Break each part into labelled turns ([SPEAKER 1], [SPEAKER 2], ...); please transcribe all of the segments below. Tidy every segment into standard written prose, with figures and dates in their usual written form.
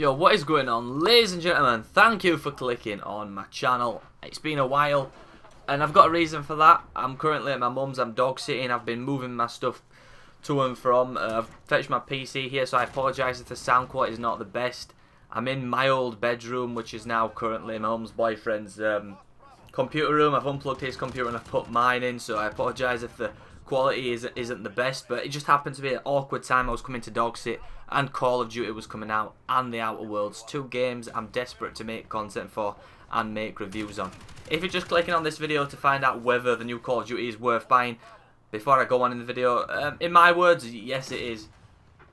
[SPEAKER 1] Yo, what is going on, ladies and gentlemen? Thank you for clicking on my channel. It's been a while and I've got a reason for that. I'm currently at my mum's. I'm dog sitting. I've been moving my stuff to and from. I've fetched my PC here, so I apologise if the sound quality is not the best. I'm in my old bedroom, which is now currently my mum's boyfriend's computer room. I've unplugged his computer and I've put mine in, so I apologise if the quality isn't the best, but it just happened to be an awkward time. I was coming to dog sit and Call of Duty was coming out and the Outer Worlds, two games I'm desperate to make content for and make reviews on. If you're just clicking on this video to find out whether the new Call of Duty is worth buying, before I go on in the video, in my words, yes it is.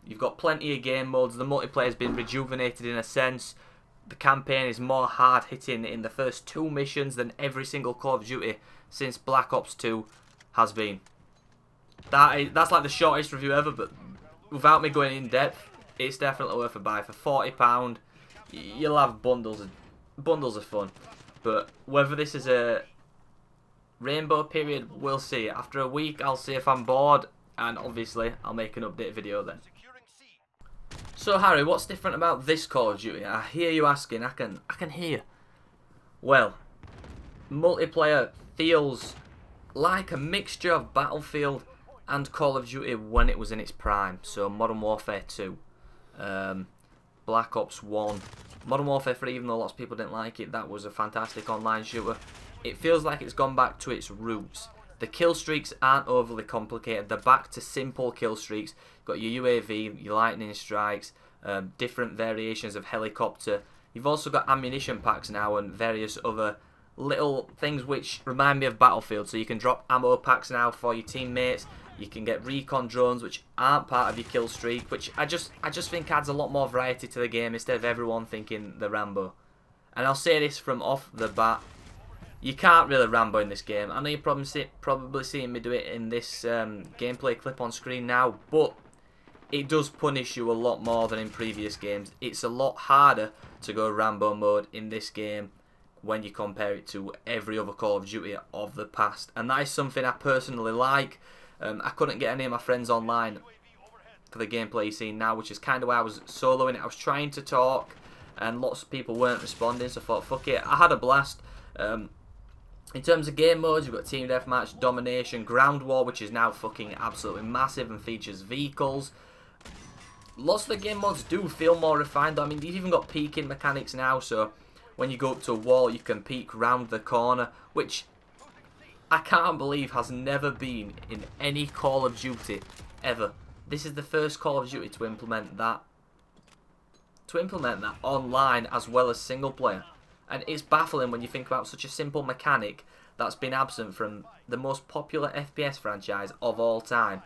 [SPEAKER 1] You've got plenty of game modes, the multiplayer has been rejuvenated in a sense, the campaign is more hard hitting in the first two missions than every single Call of Duty since Black Ops 2 has been. That's like the shortest review ever, but without me going in depth, it's definitely worth a buy. For £40, you'll have bundles of fun. But whether this is a rainbow period, we'll see. After a week, I'll see if I'm bored, and obviously, I'll make an update video then. So Harry, what's different about this Call of Duty? I hear you asking. I can hear. Well, multiplayer feels like a mixture of Battlefield and Call of Duty when it was in its prime. So Modern Warfare 2, Black Ops 1, Modern Warfare 3, even though lots of people didn't like it, that was a fantastic online shooter. It feels like it's gone back to its roots. The kill streaks aren't overly complicated, they're back to simple kill streaks. You've got your UAV, your lightning strikes, different variations of helicopter. You've also got ammunition packs now and various other little things which remind me of Battlefield. So you can drop ammo packs now for your teammates. You can get recon drones which aren't part of your kill streak, which I just think adds a lot more variety to the game instead of everyone thinking the Rambo. And I'll say this from off the bat, you can't really Rambo in this game. I know you're probably seeing me do it in this gameplay clip on screen now, but it does punish you a lot more than in previous games. It's a lot harder to go Rambo mode in this game when you compare it to every other Call of Duty of the past, and that is something I personally like. I couldn't get any of my friends online for the gameplay you're seeing now, which is kind of why I was soloing it. I was trying to talk and lots of people weren't responding, so I thought fuck it. I had a blast. In terms of game modes, you've got Team Deathmatch, Domination, Ground War, which is now fucking absolutely massive and features vehicles. Lots of the game modes do feel more refined. I mean, you've even got peeking mechanics now, so when you go up to a wall you can peek round the corner, which I can't believe has never been in any Call of Duty ever. This is the first Call of Duty to implement that online as well as single player. And it's baffling when you think about such a simple mechanic that's been absent from the most popular FPS franchise of all time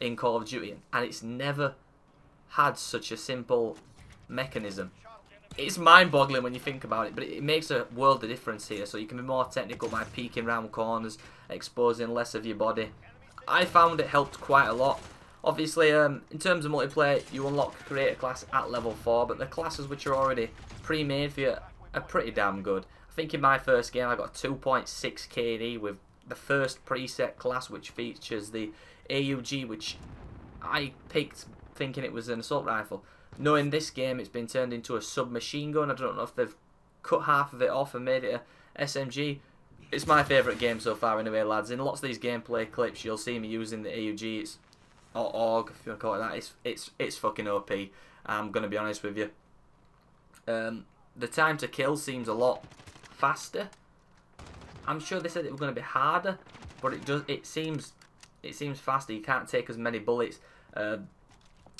[SPEAKER 1] in Call of Duty, and it's never had such a simple mechanism. It's mind-boggling when you think about it, but it makes a world of difference here. So you can be more technical by peeking round corners, exposing less of your body. I found it helped quite a lot. Obviously, in terms of multiplayer, you unlock creator class at level 4, but the classes which are already pre-made for you are pretty damn good. I think in my first game I got 2.6 KD with the first preset class, which features the AUG, which I picked thinking it was an assault rifle. Knowing this game, it's been turned into a submachine gun. I don't know if they've cut half of it off and made it a SMG. It's my favourite game so far anyway, lads. In lots of these gameplay clips, you'll see me using the AUG, or AUG, if you want to call it that. It's fucking OP. I'm going to be honest with you. The time to kill seems a lot faster. I'm sure they said it was going to be harder, but it seems faster. You can't take as many bullets.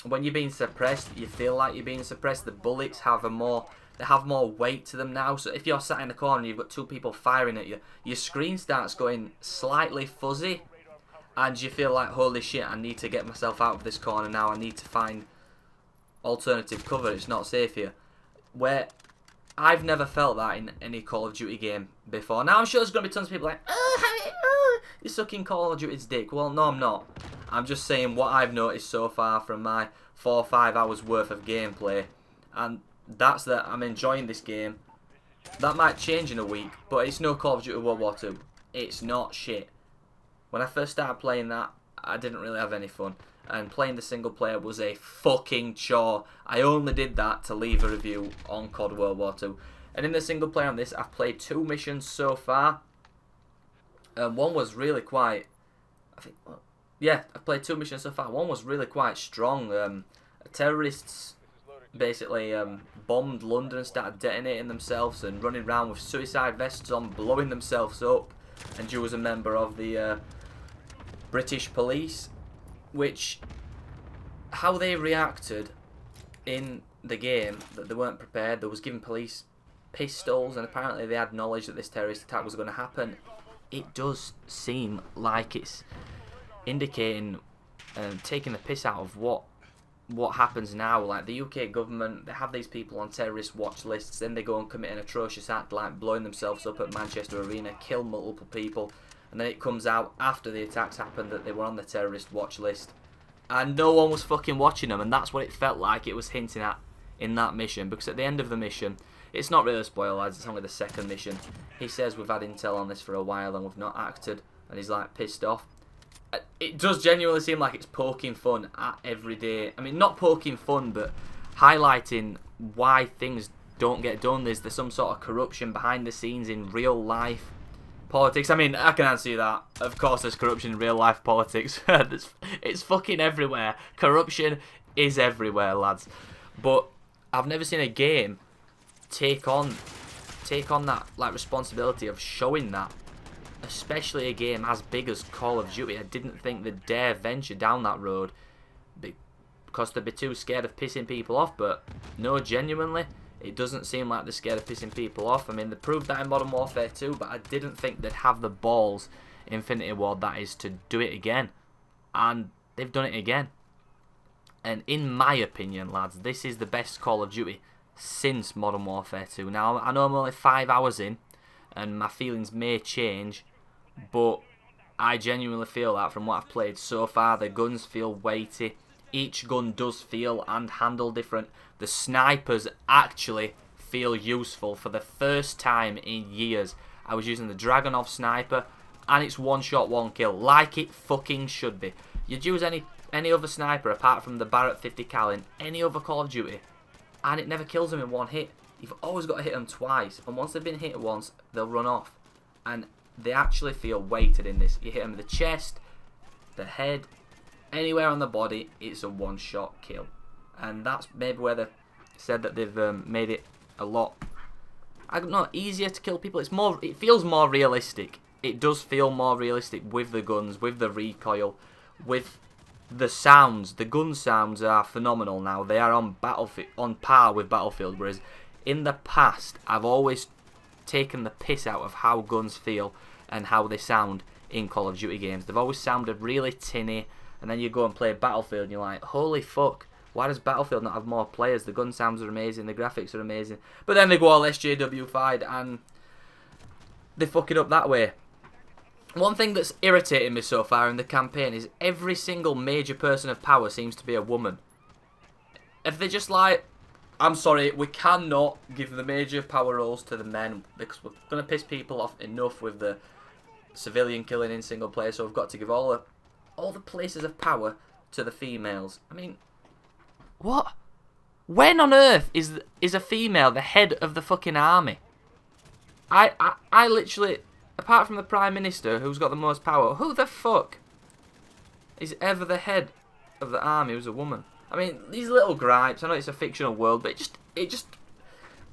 [SPEAKER 1] When you're being suppressed, you feel like you're being suppressed. The bullets have more weight to them now. So if you're sat in the corner and you've got two people firing at you, your screen starts going slightly fuzzy, and you feel like, holy shit, I need to get myself out of this corner now. I need to find alternative cover. It's not safe here. Where I've never felt that in any Call of Duty game before. Now I'm sure there's going to be tons of people like, you're sucking Call of Duty's dick. Well, no, I'm not. I'm just saying what I've noticed so far from my 4 or 5 hours worth of gameplay, and that's that I'm enjoying this game. That might change in a week, but it's no Call of Duty World War II. It's not shit. When I first started playing that, I didn't really have any fun. and playing the single player was a fucking chore. I only did that to leave a review on COD World War 2. And in the single player on this, I've played 2 missions so far. One was really quite... I've played 2 missions so far. One was really quite strong. Terrorists basically bombed London and started detonating themselves and running around with suicide vests on, blowing themselves up. And you was a member of the British police, which, how they reacted in the game, that they weren't prepared. They was giving police pistols, and apparently they had knowledge that this terrorist attack was going to happen. It does seem like it's indicating taking the piss out of what happens now. Like the UK government, they have these people on terrorist watch lists, then they go and commit an atrocious act like blowing themselves up at Manchester Arena, kill multiple people, and then it comes out after the attacks happened that they were on the terrorist watch list, and no one was fucking watching them. And that's what it felt like it was hinting at in that mission, because at the end of the mission, it's not really a spoiler, lads, it's only the 2nd mission. He says we've had intel on this for a while and we've not acted, and he's like pissed off. It does genuinely seem like it's poking fun at every day. I mean, not poking fun, but highlighting why things don't get done. There's some sort of corruption behind the scenes in real life politics. I mean, I can answer you that. Of course there's corruption in real life politics. It's fucking everywhere. Corruption is everywhere, lads. But I've never seen a game take on that like responsibility of showing that, especially a game as big as Call of Duty. I didn't think they'd dare venture down that road because they'd be too scared of pissing people off, but no, genuinely, it doesn't seem like they're scared of pissing people off. I mean, they proved that in Modern Warfare 2, but I didn't think they'd have the balls, Infinity Ward that is, to do it again, and they've done it again. And in my opinion, lads, this is the best Call of Duty since Modern Warfare 2. Now, I know I'm only 5 hours in, and my feelings may change, but I genuinely feel that from what I've played so far. The guns feel weighty. Each gun does feel and handle different. The snipers actually feel useful for the first time in years. I was using the Dragunov sniper, and it's 1 shot, 1 kill, like it fucking should be. You'd use any other sniper apart from the Barrett 50 cal in any other Call of Duty, and it never kills them in 1 hit. You've always got to hit them twice, and once they've been hit once, they'll run off. And they actually feel weighted in this. You hit them in the chest, the head, anywhere on the body, it's a 1-shot kill. And that's maybe where they said that they've made it a lot, I don't know, easier to kill people. It feels more realistic. It does feel more realistic with the guns, with the recoil, with the sounds. The gun sounds are phenomenal now. They are on par with Battlefield, whereas in the past, I've always taken the piss out of how guns feel and how they sound in Call of Duty games. They've always sounded really tinny, and then you go and play Battlefield and you're like, holy fuck, why does Battlefield not have more players? The gun sounds are amazing, the graphics are amazing. But then they go all SJW-fied and they fuck it up that way. One thing that's irritating me so far in the campaign is every single major person of power seems to be a woman. If they're just like, I'm sorry, we cannot give the major power roles to the men because we're going to piss people off enough with the civilian killing in single player, so we've got to give all the places of power to the females. I mean, what? When on earth is a female the head of the fucking army? I literally, apart from the Prime Minister, who's got the most power, who the fuck is ever the head of the army who's a woman? I mean, these little gripes, I know it's a fictional world, but it just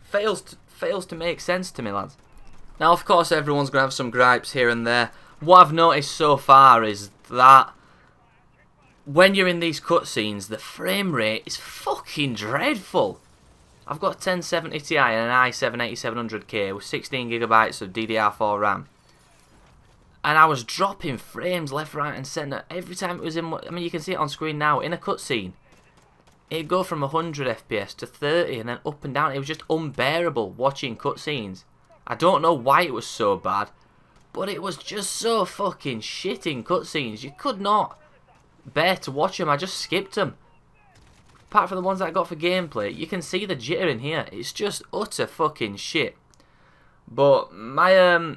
[SPEAKER 1] fails to make sense to me, lads. Now, of course, everyone's going to have some gripes here and there. What I've noticed so far is that when you're in these cutscenes, the frame rate is fucking dreadful. I've got a 1070 Ti and an i7-8700K with 16GB of DDR4 RAM. And I was dropping frames left, right and centre every time it was in... I mean, you can see it on screen now, in a cutscene. It'd go from 100 FPS to 30 and then up and down. It was just unbearable watching cutscenes. I don't know why it was so bad, but it was just so fucking shit in cutscenes. You could not bear to watch them. I just skipped them. Apart from the ones that I got for gameplay, you can see the jitter in here. It's just utter fucking shit. But my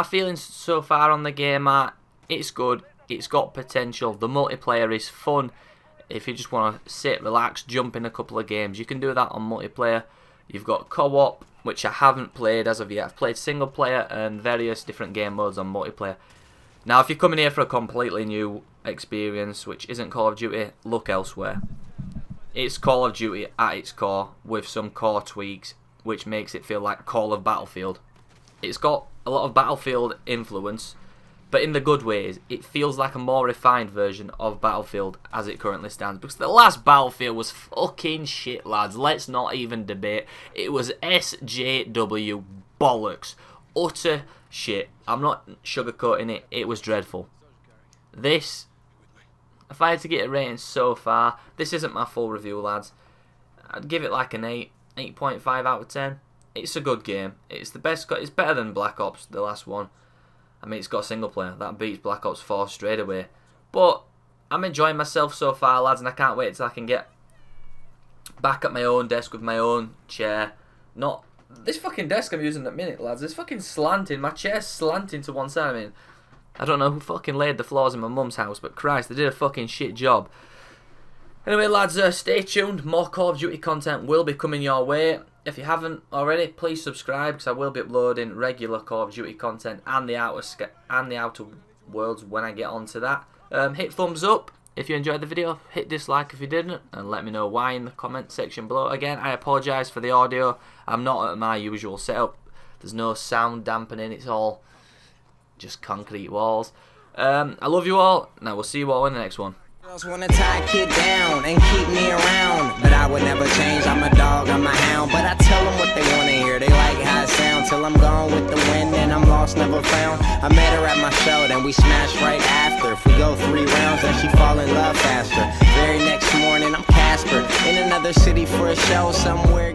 [SPEAKER 1] feelings so far on the game are, it's good. It's got potential. The multiplayer is fun. if you just want to sit, relax, jump in a couple of games, you can do that on multiplayer. You've got co-op, which I haven't played as of yet. I've played single player and various different game modes on multiplayer. Now, if you're coming here for a completely new experience, which isn't Call of Duty, look elsewhere. It's Call of Duty at its core, with some core tweaks, which makes it feel like Call of Battlefield. It's got a lot of Battlefield influence, but in the good ways. It feels like a more refined version of Battlefield as it currently stands. Because the last Battlefield was fucking shit, lads. Let's not even debate. It was SJW bollocks. Utter shit. I'm not sugarcoating it. It was dreadful. This, if I had to get a rating so far, this isn't my full review, lads. I'd give it like an 8.5 out of 10. It's a good game. It's the best. It's better than Black Ops, the last one. I mean, it's got a single player. That beats Black Ops 4 straight away. But I'm enjoying myself so far, lads, and I can't wait till I can get back at my own desk with my own chair. Not this fucking desk I'm using at the minute, lads. It's fucking slanting. My chair's slanting to one side. I mean, I don't know who fucking laid the floors in my mum's house, but Christ, they did a fucking shit job. Anyway, lads, stay tuned. More Call of Duty content will be coming your way. If you haven't already, please subscribe, because I will be uploading regular Call of Duty content and the Outer Worlds when I get onto that. Hit thumbs up if you enjoyed the video. Hit dislike if you didn't, and let me know why in the comment section below. Again, I apologise for the audio. I'm not at my usual setup. There's no sound dampening. It's all just concrete walls. I love you all. Now we'll see you all in the next one.
[SPEAKER 2] Girls wanna tie a kid down and keep me around, but I would never change. I'm a dog, I'm a hound, but I tell them what they wanna hear. They like how it sounds till I'm gone with the wind and I'm lost, never found. I met her at my show, then we smashed right after. If we go 3 rounds, then she fall in love faster. Very next morning, I'm Casper in another city for a show somewhere.